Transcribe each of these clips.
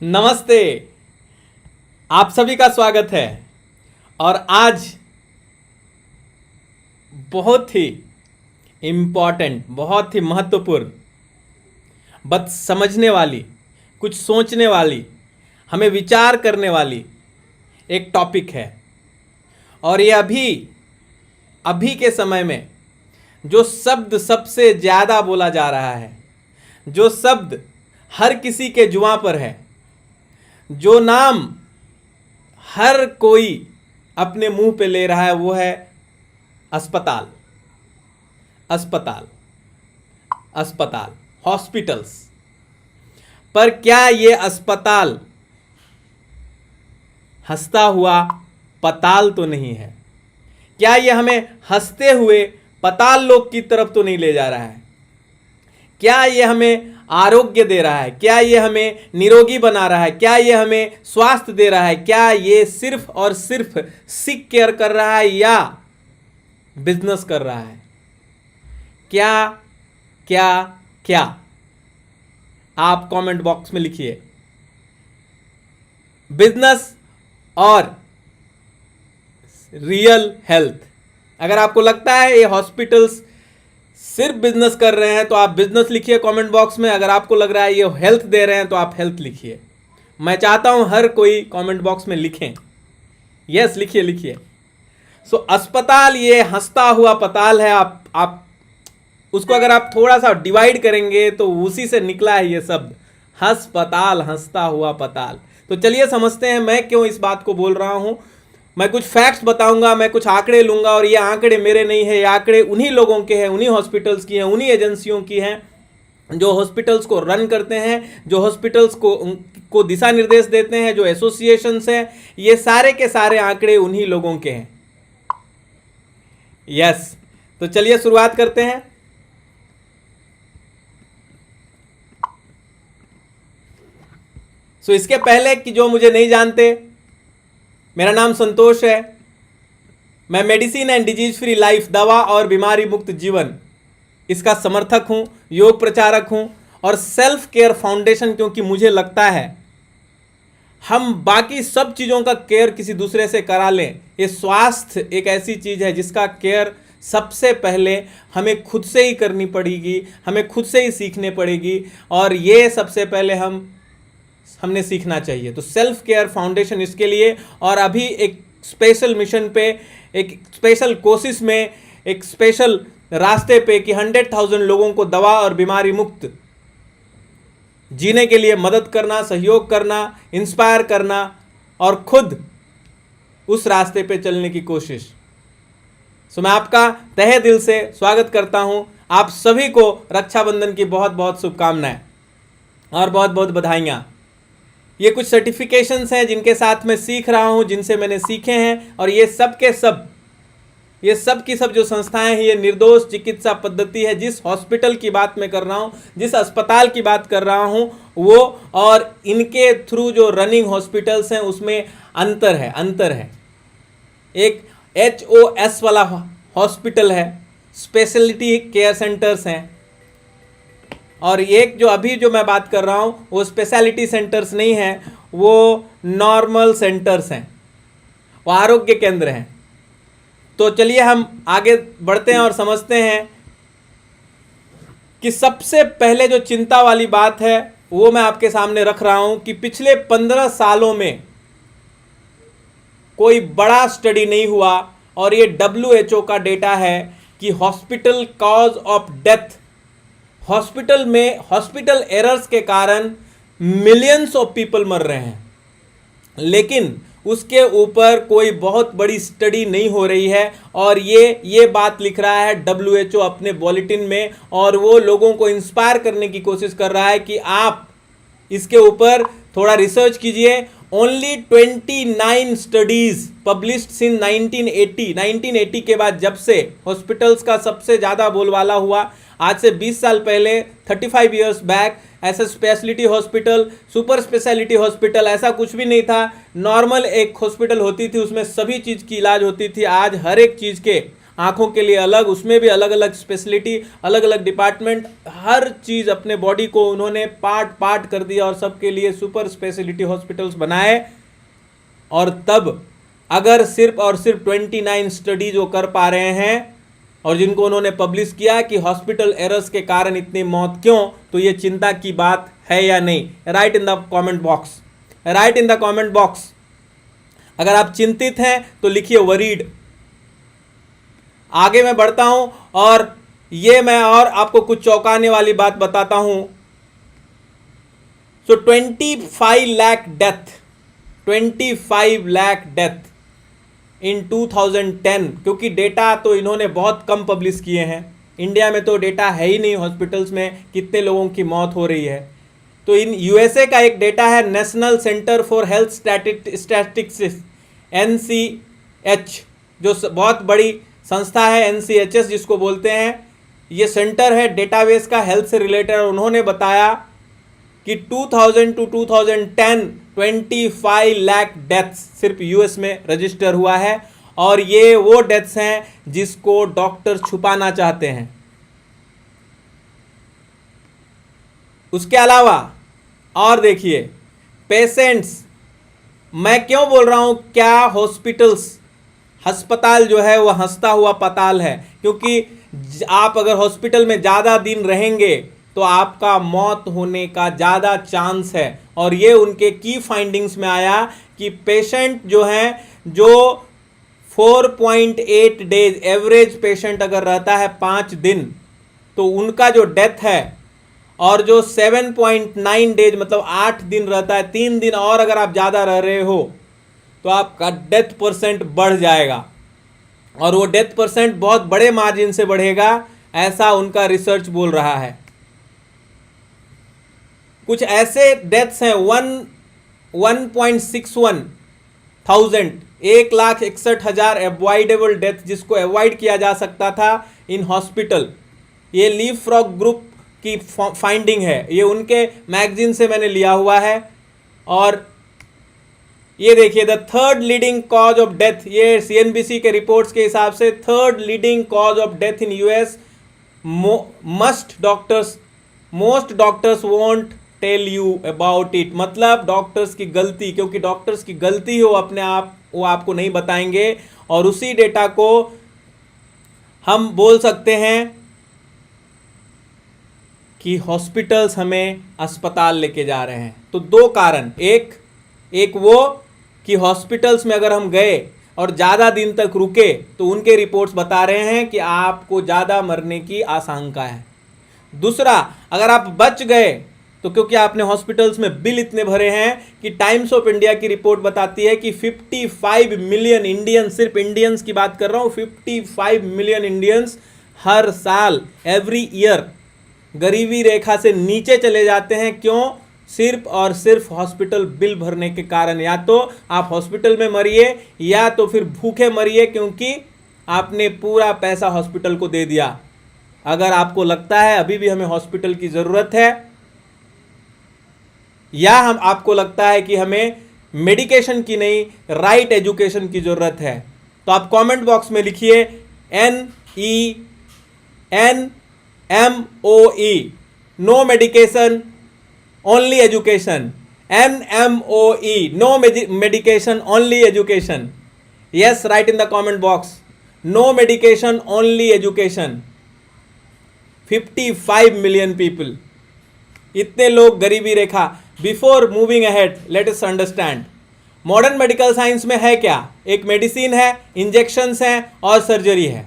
नमस्ते। आप सभी का स्वागत है। और आज बहुत ही इम्पॉर्टेंट, बहुत ही महत्वपूर्ण, बात समझने वाली, कुछ सोचने वाली, हमें विचार करने वाली एक टॉपिक है। और ये अभी अभी के समय में जो शब्द सबसे ज़्यादा बोला जा रहा है, जो शब्द हर किसी के जुबां पर है, जो नाम हर कोई अपने मुंह पे ले रहा है, वो है अस्पताल। अस्पताल, अस्पताल, हॉस्पिटल्स। पर क्या ये अस्पताल हंसता हुआ पताल तो नहीं है? क्या ये हमें हंसते हुए पताल लोक की तरफ तो नहीं ले जा रहा है? क्या ये हमें आरोग्य दे रहा है? क्या ये हमें निरोगी बना रहा है? क्या ये हमें स्वास्थ्य दे रहा है? क्या ये सिर्फ और सिर्फ सिक केयर कर रहा है या बिजनेस कर रहा है? क्या क्या क्या? आप कमेंट बॉक्स में लिखिए। बिजनेस और रियल हेल्थ। अगर आपको लगता है ये हॉस्पिटल्स सिर्फ बिजनेस कर रहे हैं तो आप बिजनेस लिखिए कमेंट बॉक्स में। अगर आपको लग रहा है ये हेल्थ दे रहे हैं तो आप हेल्थ लिखिए। मैं चाहता हूं हर कोई कमेंट बॉक्स में लिखें। यस, लिखिए लिखिए। सो अस्पताल ये हंसता हुआ पताल है। आप उसको अगर आप थोड़ा सा डिवाइड करेंगे तो उसी से निकला है ये शब्द, हस्पताल, हंसता हुआ पताल। तो चलिए समझते हैं मैं क्यों इस बात को बोल रहा हूं। मैं कुछ फैक्ट्स बताऊंगा, मैं कुछ आंकड़े लूंगा, और ये आंकड़े मेरे नहीं है, ये आंकड़े उन्हीं लोगों के हैं, उन्हीं हॉस्पिटल्स की हैं, उन्हीं एजेंसियों की हैं जो हॉस्पिटल्स को रन करते हैं, जो हॉस्पिटल्स को दिशा निर्देश देते हैं, जो एसोसिएशंस हैं। ये सारे के सारे आंकड़े उन्हीं लोगों के हैं। यस, तो चलिए शुरुआत करते हैं। सो इसके पहले कि जो मुझे नहीं जानते, मेरा नाम संतोष है। मैं medicine and disease free life, दवा और बीमारी मुक्त जीवन, इसका समर्थक हूं, योग प्रचारक हूं, और सेल्फ केयर फाउंडेशन, क्योंकि मुझे लगता है हम बाकी सब चीज़ों का केयर किसी दूसरे से करा लें, ये स्वास्थ्य एक ऐसी चीज़ है जिसका केयर सबसे पहले हमें खुद से ही करनी पड़ेगी, हमें खुद से ही सीखने पड़ेगी, और ये सबसे पहले हमने सीखना चाहिए। तो सेल्फ केयर फाउंडेशन इसके लिए, और अभी एक स्पेशल मिशन पे, एक स्पेशल कोशिश में, एक स्पेशल रास्ते पे कि 100,000 लोगों को दवा और बीमारी मुक्त जीने के लिए मदद करना, सहयोग करना, इंस्पायर करना, और खुद उस रास्ते पे चलने की कोशिश। सो मैं आपका तहे दिल से स्वागत करता हूं। आप सभी को रक्षाबंधन की बहुत बहुत शुभकामनाएं और बहुत बहुत बधाइयाँ। ये कुछ सर्टिफिकेशंस हैं जिनके साथ मैं सीख रहा हूं, जिनसे मैंने सीखे हैं, और ये सब के सब, ये सब की सब जो संस्थाएं हैं, ये निर्दोष चिकित्सा पद्धति है। जिस हॉस्पिटल की बात मैं कर रहा हूं, जिस अस्पताल की बात कर रहा हूं, वो और इनके थ्रू जो रनिंग हॉस्पिटल्स हैं उसमें अंतर है। एक HOS वाला हॉस्पिटल है, स्पेशलिटी केयर सेंटर्स हैं, और एक जो अभी जो मैं बात कर रहा हूँ वो स्पेशलिटी सेंटर्स नहीं हैं, वो नॉर्मल सेंटर्स हैं, वो आरोग्य केंद्र हैं। तो चलिए हम आगे बढ़ते हैं और समझते हैं कि सबसे पहले जो चिंता वाली बात है वो मैं आपके सामने रख रहा हूँ कि पिछले 15 सालों में कोई बड़ा स्टडी नहीं हुआ, और ये WHO का डेटा है कि hospital cause of death, hospital में हॉस्पिटल एरर्स के कारण मिलियंस ऑफ पीपल मर रहे हैं, लेकिन उसके ऊपर कोई बहुत बड़ी स्टडी नहीं हो रही है। और ये बात लिख रहा है WHO अपने बुलेटिन में, और वो लोगों को इंस्पायर करने की कोशिश कर रहा है कि आप इसके ऊपर थोड़ा रिसर्च कीजिए। ओनली 29 स्टडीज पब्लिश्ड सिंस 1980 के बाद, जब से हॉस्पिटल्स का सबसे ज़्यादा बोलबाला हुआ, आज से 20 साल पहले, 35 ईयर्स बैक, ऐसा speciality hospital, super speciality hospital, ऐसा कुछ भी नहीं था। नॉर्मल एक हॉस्पिटल होती थी, उसमें सभी चीज़ की इलाज होती थी। आज हर एक चीज़ के आंखों के लिए अलग, उसमें भी अलग अलग स्पेशलिटी, अलग अलग डिपार्टमेंट, हर चीज़ अपने बॉडी को उन्होंने पार्ट पार्ट कर दिया और सबके लिए सुपर स्पेशलिटी हॉस्पिटल्स बनाए। और तब अगर सिर्फ और सिर्फ 29 स्टडीज वो कर पा रहे हैं और जिनको उन्होंने पब्लिश किया कि हॉस्पिटल एरर्स के कारण इतनी मौत क्यों, तो ये चिंता की बात है या नहीं? Right in the comment box, right in the comment box. अगर आप चिंतित हैं तो लिखिए वरीड। आगे मैं बढ़ता हूं और ये मैं और आपको कुछ चौंकाने वाली बात बताता हूं। सो 25 lakh death, 25 lakh death in 2010, क्योंकि डेटा तो इन्होंने बहुत कम पब्लिश किए हैं। इंडिया में तो डेटा है ही नहीं हॉस्पिटल्स में कितने लोगों की मौत हो रही है। तो इन यूएसए का एक डेटा है, national centre for health statistics, NCH, जो बहुत बड़ी संस्था है, NCHS जिसको बोलते हैं। ये सेंटर है डेटाबेस का हेल्थ से रिलेटेड। उन्होंने बताया कि 2000 टू 2010 25 लाख डेथ्स सिर्फ यूएस में रजिस्टर हुआ है। और ये वो डेथ्स हैं जिसको डॉक्टर छुपाना चाहते हैं। उसके अलावा और देखिए पेशेंट्स, मैं क्यों बोल रहा हूं क्या हॉस्पिटल्स, अस्पताल जो है वो हंसता हुआ पताल है, क्योंकि आप अगर हॉस्पिटल में ज़्यादा दिन रहेंगे तो आपका मौत होने का ज़्यादा चांस है। और ये उनके की फाइंडिंग्स में आया कि पेशेंट जो हैं, जो 4.8 डेज एवरेज पेशेंट अगर रहता है 5 दिन, तो उनका जो डेथ है, और जो 7.9 डेज मतलब 8 दिन रहता है, 3 दिन और अगर आप ज़्यादा रह रहे हो तो आपका डेथ परसेंट बढ़ जाएगा। और वो डेथ परसेंट बहुत बड़े मार्जिन से बढ़ेगा, ऐसा उनका रिसर्च बोल रहा है। कुछ ऐसे डेथ्स हैं 1.61 थाउजेंड, 1,61,000 अवॉइडेबल डेथ जिसको अवॉइड किया जा सकता था इन हॉस्पिटल। ये लीव फ्रॉग ग्रुप की फाइंडिंग है, ये उनके मैगजीन से मैंने लिया हुआ है। और ये देखिए the third leading cause of death, ये CNBC के रिपोर्ट्स के हिसाब से third leading cause of death in US. Most doctors won't tell you about it, मतलब डॉक्टर्स की गलती, क्योंकि डॉक्टर्स की गलती हो अपने आप, वो आपको नहीं बताएंगे। और उसी डेटा को हम बोल सकते हैं कि हॉस्पिटल्स हमें अस्पताल लेके जा रहे हैं। तो दो कारण, एक वो कि हॉस्पिटल्स में अगर हम गए और ज़्यादा दिन तक रुके तो उनके रिपोर्ट्स बता रहे हैं कि आपको ज़्यादा मरने की आशंका है। दूसरा, अगर आप बच गए तो क्योंकि आपने हॉस्पिटल्स में बिल इतने भरे हैं कि टाइम्स ऑफ इंडिया की रिपोर्ट बताती है कि 55 मिलियन इंडियंस, सिर्फ इंडियंस की बात कर रहा हूँ, 55 मिलियन इंडियंस हर साल, एवरी ईयर, गरीबी रेखा से नीचे चले जाते हैं। क्यों? सिर्फ और सिर्फ हॉस्पिटल बिल भरने के कारण। या तो आप हॉस्पिटल में मरिए या तो फिर भूखे मरिए, क्योंकि आपने पूरा पैसा हॉस्पिटल को दे दिया। अगर आपको लगता है अभी भी हमें हॉस्पिटल की ज़रूरत है, या आपको लगता है कि हमें मेडिकेशन की नहीं, राइट एजुकेशन की ज़रूरत है, तो आप कमेंट बॉक्स में लिखिए NENMOE, no medication only education, NMOE, no medication only education. Yes, right in the comment box, no medication only education. 55 million people, इतने लोग गरीबी रेखा। Before moving ahead, let us understand modern medical science में है क्या। एक medicine है, injections हैं और सर्जरी है।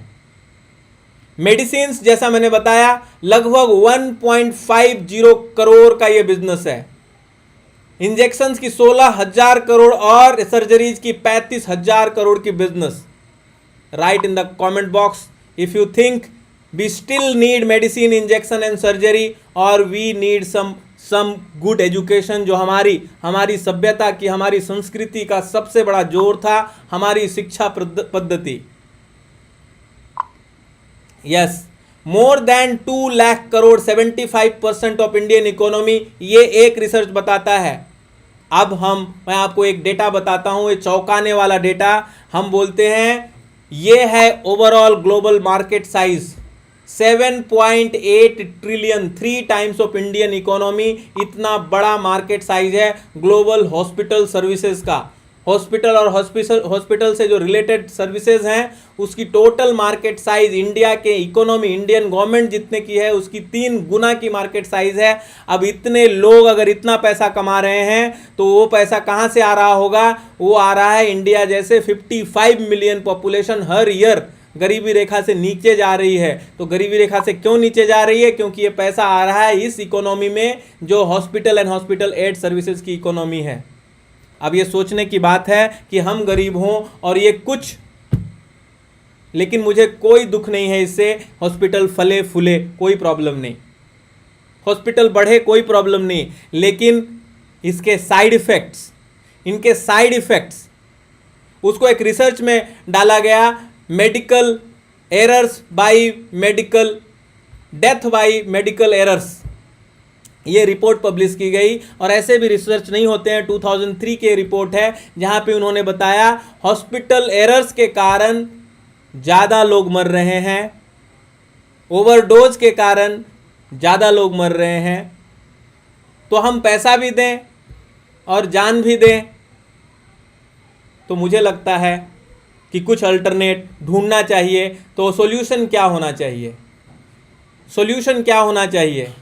मेडिसिन्स जैसा मैंने बताया लगभग 1.50 करोड़ का ये बिजनेस है। इंजेक्शंस की 16,000 करोड़ और सर्जरीज की 35,000 करोड़ की business. Right in the comment box if you think we still need medicine, injection and surgery, और we need some good education. जो हमारी सभ्यता की, हमारी संस्कृति का सबसे बड़ा जोर था, हमारी शिक्षा पद्धति। Yes, more than 2 lakh crore, 75% of Indian economy, ये एक रिसर्च बताता है। अब मैं आपको एक डेटा बताता हूं, ये चौंकाने वाला डेटा। हम बोलते हैं ये है overall global market size 7.8 trillion, 3 times of Indian economy. इतना बड़ा मार्केट साइज है ग्लोबल हॉस्पिटल सर्विसेज का। हॉस्पिटल और हॉस्पिटल से जो रिलेटेड सर्विसेज हैं उसकी टोटल मार्केट साइज इंडिया के इकोनॉमी, इंडियन गवर्नमेंट जितने की है उसकी 3 गुना की मार्केट साइज है। अब इतने लोग अगर इतना पैसा कमा रहे हैं तो वो पैसा कहाँ से आ रहा होगा? वो आ रहा है इंडिया जैसे 55 मिलियन पॉपुलेशन हर ईयर गरीबी रेखा से नीचे जा रही है। तो गरीबी रेखा से क्यों नीचे जा रही है? क्योंकि ये पैसा आ रहा है इस इकोनॉमी में जो hospital and hospital aid services की इकोनॉमी है। अब ये सोचने की बात है कि हम गरीब हों और ये कुछ, लेकिन मुझे कोई दुख नहीं है इससे। हॉस्पिटल फले फूले कोई प्रॉब्लम नहीं, हॉस्पिटल बढ़े कोई प्रॉब्लम नहीं, लेकिन इसके साइड इफेक्ट्स, इनके साइड इफेक्ट्स, उसको एक रिसर्च में डाला गया, medical errors by medical, death by medical errors. ये रिपोर्ट पब्लिश की गई और ऐसे भी रिसर्च नहीं होते हैं। 2003 की रिपोर्ट है जहां पे उन्होंने बताया हॉस्पिटल एरर्स के कारण ज़्यादा लोग मर रहे हैं, ओवरडोज के कारण ज़्यादा लोग मर रहे हैं। तो हम पैसा भी दें और जान भी दें, तो मुझे लगता है कि कुछ अल्टरनेट ढूंढना चाहिए। तो सॉल्यूशन क्या होना चाहिए? सॉल्यूशन क्या होना चाहिए?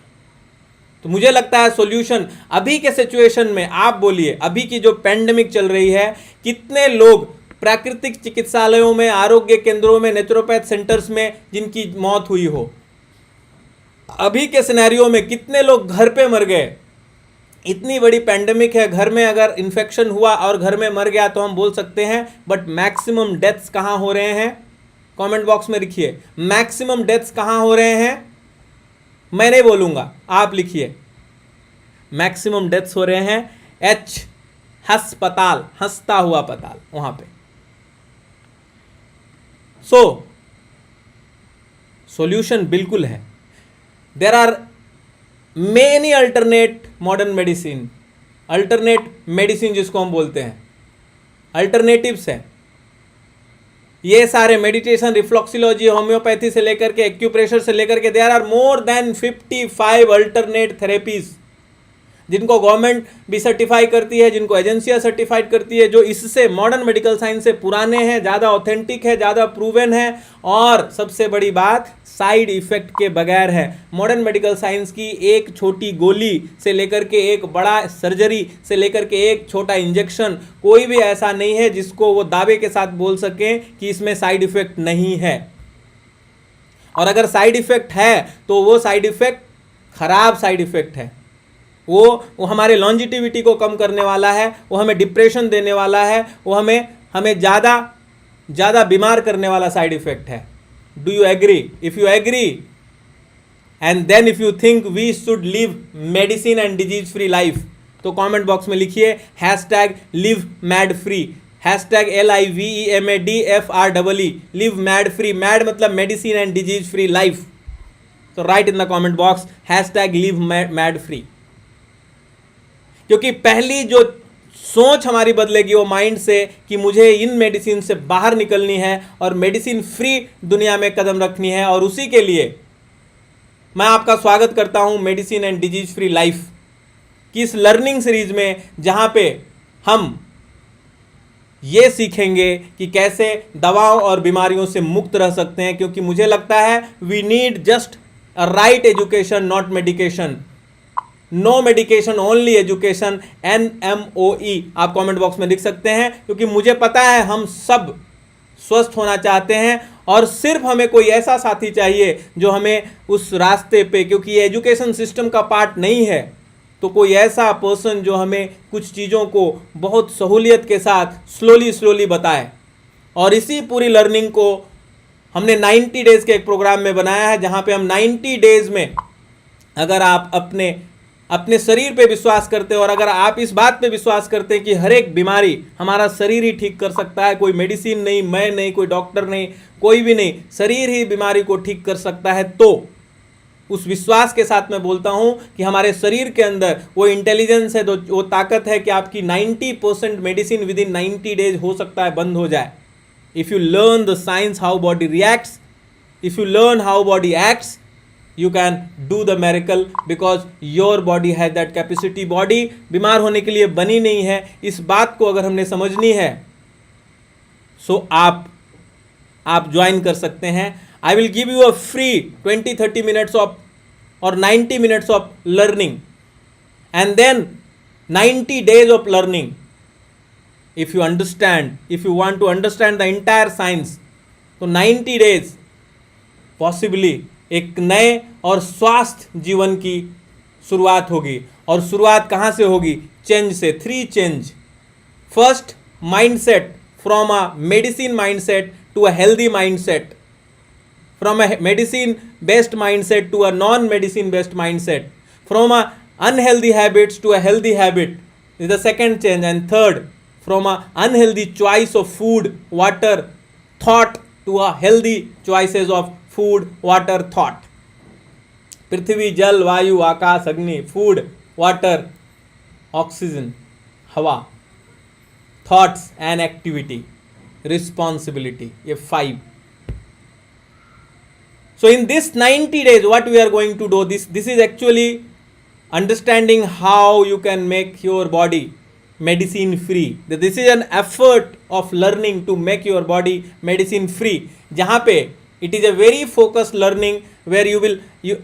तो मुझे लगता है सॉल्यूशन अभी के सिचुएशन में, आप बोलिए अभी की जो पेंडेमिक चल रही है, कितने लोग प्राकृतिक चिकित्सालयों में, आरोग्य केंद्रों में, नेचुरोपैथ सेंटर्स में जिनकी मौत हुई हो, अभी के सिनेरियो में कितने लोग घर पे मर गए। इतनी बड़ी पेंडेमिक है, घर में अगर इन्फेक्शन हुआ और घर में मर गया तो हम बोल सकते हैं, बट मैक्सिमम डेथ्स कहाँ हो रहे हैं? कमेंट बॉक्स में लिखिए मैक्सिमम डेथ्स कहाँ हो रहे हैं। मैं नहीं बोलूंगा, आप लिखिए। मैक्सिमम डेथ्स हो रहे हैं एच अस्पताल, हंसता हुआ पताल, वहां पे। सॉल्यूशन बिल्कुल है। There are many alternate modern medicine, alternate medicine जिसको हम बोलते हैं, अल्टरनेटिव्स हैं। ये सारे मेडिटेशन, रिफ्लॉक्सियोलॉजी, होम्योपैथी से लेकर के एक्यूप्रेशर से लेकर के there are more than 55 alternate therapies जिनको गवर्नमेंट भी सर्टिफाई करती है, जिनको एजेंसियां सर्टिफाइड करती है, जो इससे मॉडर्न मेडिकल साइंस से पुराने हैं, ज़्यादा ऑथेंटिक है, ज़्यादा प्रूवन है और सबसे बड़ी बात साइड इफेक्ट के बगैर है। मॉडर्न मेडिकल साइंस की एक छोटी गोली से लेकर के एक बड़ा सर्जरी से लेकर के एक छोटा इंजेक्शन, कोई भी ऐसा नहीं है जिसको वो दावे के साथ बोल सकें कि इसमें साइड इफेक्ट नहीं है। और अगर साइड इफेक्ट है तो वो साइड इफेक्ट खराब साइड इफेक्ट है। वो हमारे लॉन्जिटिविटी को कम करने वाला है, वो हमें डिप्रेशन देने वाला है, वो हमें ज़्यादा बीमार करने वाला साइड इफेक्ट है। Do you agree? If you agree and then if you think we should live medicine and disease free life, तो कमेंट बॉक्स में लिखिए #live mad free, #LIVEMADFREE, live mad free. Mad मतलब medicine and disease free life. तो right in the comment box #live mad free। क्योंकि पहली जो सोच हमारी बदलेगी वो माइंड से कि मुझे इन मेडिसिन से बाहर निकलनी है और मेडिसिन फ्री दुनिया में कदम रखनी है। और उसी के लिए मैं आपका स्वागत करता हूं medicine and disease free life की इस लर्निंग सीरीज में, जहां पे हम ये सीखेंगे कि कैसे दवाओं और बीमारियों से मुक्त रह सकते हैं। क्योंकि मुझे लगता है we need just a right education, not medication. No medication, only education, NMOE आप कमेंट बॉक्स में लिख सकते हैं। क्योंकि मुझे पता है हम सब स्वस्थ होना चाहते हैं और सिर्फ हमें कोई ऐसा साथी चाहिए जो हमें उस रास्ते पे, क्योंकि ये एजुकेशन सिस्टम का पार्ट नहीं है, तो कोई ऐसा पर्सन जो हमें कुछ चीज़ों को बहुत सहूलियत के साथ स्लोली बताए। और इसी पूरी लर्निंग को हमने 90 डेज के एक प्रोग्राम में बनाया है, जहाँ पे हम 90 डेज में अगर आप अपने शरीर पे विश्वास करते हो और अगर आप इस बात पे विश्वास करते हैं कि हर एक बीमारी हमारा शरीर ही ठीक कर सकता है, कोई मेडिसिन नहीं, मैं नहीं, कोई डॉक्टर नहीं, कोई भी नहीं, शरीर ही बीमारी को ठीक कर सकता है, तो उस विश्वास के साथ मैं बोलता हूं कि हमारे शरीर के अंदर वो इंटेलिजेंस है, वो ताकत है कि आपकी 90% मेडिसिन विद इन 90 डेज हो सकता है बंद हो जाए। If you learn the science how body reacts, if you learn how body acts, you can do the miracle because your body has that capacity. Body बीमार होने के लिए बनी नहीं है. इस बात को अगर हमने समझनी है, सो आप ज्वाइन कर सकते हैं. I will give you a free 20-30 minutes of or 90 minutes of learning, and then 90 days of learning. If you understand, if you want to understand the entire science, तो 90 days पॉसिबली एक नए और स्वस्थ जीवन की शुरुआत होगी. और शुरुआत कहाँ से होगी? चेंज से. 3 change. First, mindset. From a medicine mindset to a healthy mindset. From a medicine based mindset to a non medicine based mindset, from a unhealthy habits to a healthy habit is the second change. And third, from a unhealthy choice of food, water, thought to a healthy choices of food, water, thought. पृथ्वी, जल, वायु, आकाश, अग्नि, food, water, oxygen, हवा, thoughts and activity, responsibility, ये 5. So in this 90 days, what we are going to do, this is actually understanding how you can make your body medicine free. This is an effort of learning to make your body medicine free. जहाँ पे it is a very focused learning where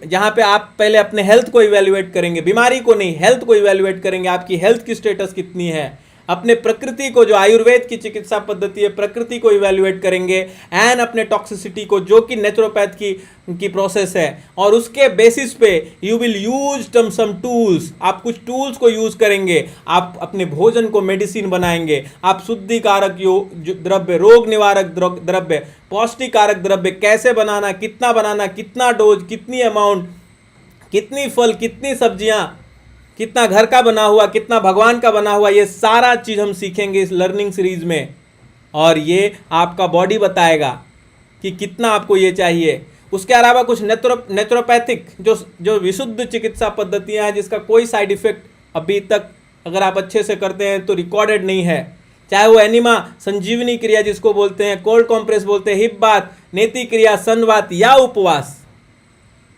जहाँ पे आप पहले अपने health को evaluate करेंगे, बीमारी को नहीं, हेल्थ को इवेल्युएट करेंगे. आपकी हेल्थ की स्टेटस कितनी है, अपने प्रकृति को, जो आयुर्वेद की चिकित्सा पद्धति है, प्रकृति को इवेल्युएट करेंगे, एंड अपने टॉक्सिसिटी को, जो कि नेचुरोपैथ की प्रोसेस है. और उसके बेसिस पे you will use some tools. आप कुछ टूल्स को यूज करेंगे. आप अपने भोजन को मेडिसिन बनाएंगे. आप शुद्धिकारक द्रव्य, रोग निवारक द्रव्य, पौष्टिकारक द्रव्य कैसे बनाना, कितना डोज, कितनी अमाउंट, कितनी फल, कितनी सब्जियां, कितना घर का बना हुआ, कितना भगवान का बना हुआ, ये सारा चीज़ हम सीखेंगे इस लर्निंग सीरीज में. और ये आपका बॉडी बताएगा कि कितना आपको ये चाहिए. उसके अलावा कुछ नेचुरोपैथिक जो विशुद्ध चिकित्सा पद्धतियां हैं, जिसका कोई साइड इफेक्ट अभी तक अगर आप अच्छे से करते हैं तो रिकॉर्डेड नहीं है. चाहे वो एनिमा, संजीवनी क्रिया जिसको बोलते हैं, कोल्ड कॉम्प्रेस बोलते हैं, हिप बाथ, नेति क्रिया, सनवात, या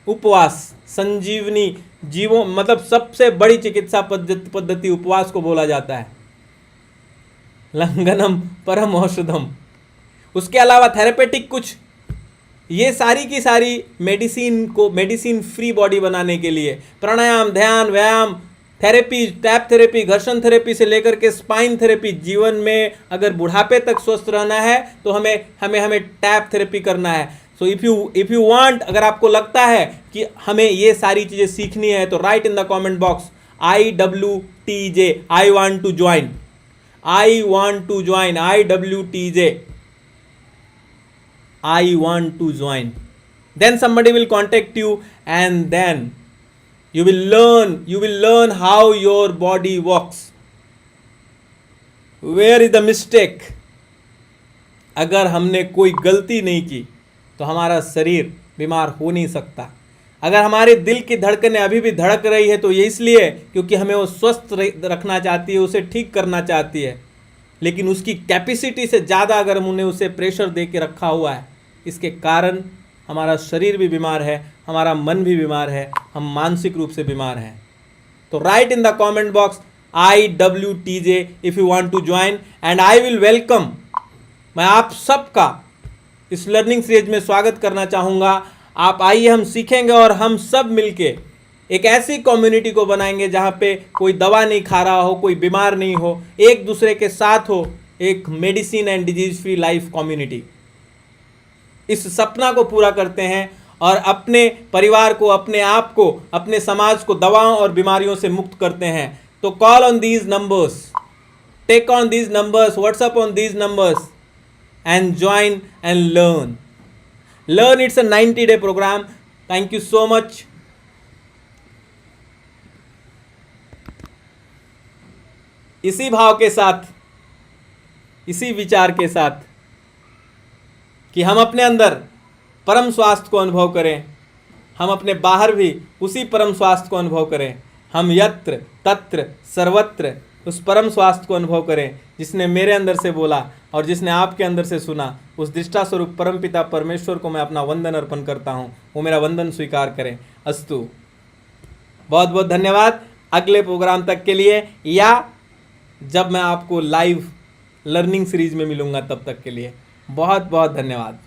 उपवास, संजीवनी जीवों, मतलब सबसे बड़ी चिकित्सा पद्धति उपवास को बोला जाता है. लंघनम परम औषधम. उसके अलावा थेरेपेटिक कुछ, ये सारी की सारी मेडिसिन फ्री बॉडी बनाने के लिए प्राणायाम, ध्यान, व्यायाम, थेरेपी, टैप थेरेपी, घर्षण थेरेपी से लेकर के स्पाइन थेरेपी. जीवन में अगर बुढ़ापे तक स्वस्थ रहना है तो हमें टैप थेरेपी करना है. सो इफ यू वांट, अगर आपको लगता है कि हमें ये सारी चीज़ें सीखनी है, तो right in the comment box IWTJ, I want to join, IWTJ, I want to join. Then somebody will contact you, and then you will learn how your body works. Where is the mistake? अगर हमने कोई गलती नहीं की तो हमारा शरीर बीमार हो नहीं सकता. अगर हमारे दिल की धड़कनें अभी भी धड़क रही है तो ये इसलिए क्योंकि हमें वो स्वस्थ रखना चाहती है, उसे ठीक करना चाहती है. लेकिन उसकी कैपेसिटी से ज़्यादा अगर हमने उसे प्रेशर दे के रखा हुआ है, इसके कारण हमारा शरीर भी बीमार है, हमारा मन भी बीमार है, हम मानसिक रूप से बीमार हैं. तो right in the comment box IWTJ if you want to join, and I will welcome. मैं आप सबका इस लर्निंग सीरीज में स्वागत करना चाहूँगा. आप आइए, हम सीखेंगे और हम सब मिलके एक ऐसी कम्युनिटी को बनाएंगे जहाँ पे कोई दवा नहीं खा रहा हो, कोई बीमार नहीं हो, एक दूसरे के साथ हो, एक medicine and disease free life community. इस सपना को पूरा करते हैं और अपने परिवार को, अपने आप को, अपने समाज को दवाओं और बीमारियों से मुक्त करते हैं. तो call on these numbers, take on these numbers, WhatsApp on these numbers and join and learn. It's a 90-day program. Thank you so much. इसी भाव के साथ, इसी विचार के साथ कि हम अपने अंदर परम स्वास्थ्य को अनुभव करें, हम अपने बाहर भी उसी परम स्वास्थ्य को अनुभव करें. हम यत्र तत्र सर्वत्र उस परम स्वास्थ्य को अनुभव करें जिसने मेरे अंदर से बोला और जिसने आपके अंदर से सुना, उस दृष्टा स्वरूप परमपिता परमेश्वर को मैं अपना वंदन अर्पण करता हूँ। वो मेरा वंदन स्वीकार करें। अस्तु। बहुत बहुत धन्यवाद। अगले प्रोग्राम तक के लिए, या जब मैं आपको लाइव लर्निंग सीरीज में मिलूंगा तब तक के लिए बहुत बहुत धन्यवाद।